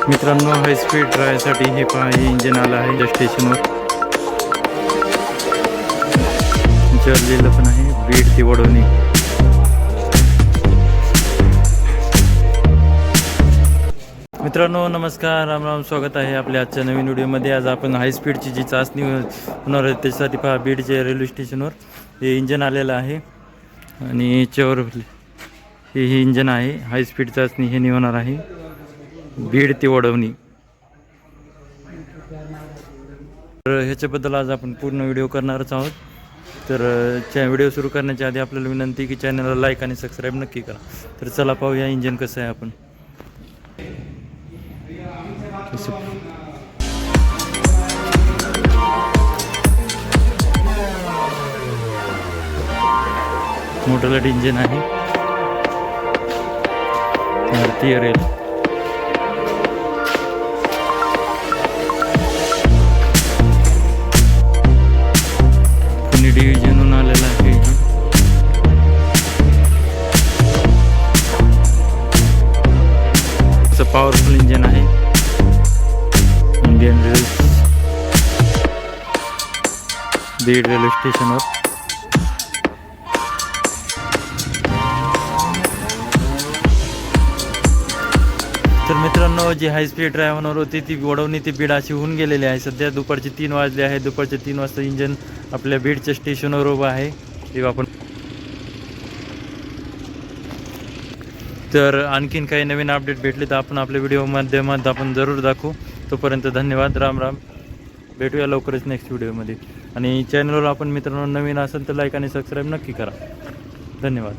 मित्रांनो, high speed ड्रायव्हसाठी हे पहा, हे इंजिन आलं आहे या स्टेशनवर. जळलेलं पण आहे, बीड ते वडवणी. मित्रांनो नमस्कार, राम राम, स्वागत आहे आपल्या आजच्या नवीन व्हिडिओमध्ये. आज आपण हाय स्पीडची जी चाचणी होणार आहे त्याच्यासाठी पहा, बीडच्या रेल्वे स्टेशनवर हे इंजन आलेलं आहे आणि याच्यावर हे इंजन आहे. हाय स्पीड चाचणी हे होणार आहे बीड ते वडवणी. तर ह्याच्याबद्दल आज आपण पूर्ण व्हिडिओ करणारच आहोत. तर व्हिडिओ सुरू करण्याच्या आधी आपल्याला विनंती की चॅनलला लाईक आणि सबस्क्राईब नक्की करा. तर चला पाहूया इंजन कसं आहे आपण. मोटरलाइट इंजन आहे, भारतीय रेल. पुणे डिव्हिजनहून आलेला आहे. पॉवरफुल इंजन आहे. इंडियन रेल बीड रेल्वे स्टेशनवर. तर मित्रांनो, जी हाय स्पीड ड्रायव्हर होती ती वडवणी ते बीड अशी होऊन गेलेली आहे. सध्या दुपारचे 3 वाजले आहे. दुपारचे 3 वाजता इंजन आपल्या बीडच्या स्टेशनवर उभं आहे. तेव्हा आपण तर आणखीन काही नवीन अपडेट भेटले तर आपण आपल्या व्हिडिओ माध्यमात आपण जरूर दाखवू. तोपर्यंत धन्यवाद, राम राम. भेटूया लवकरच नेक्स्ट व्हिडिओमध्ये. आणि चॅनलवर आपण मित्रांनो नवीन असेल तर लाईक आणि सबस्क्राईब नक्की करा. धन्यवाद.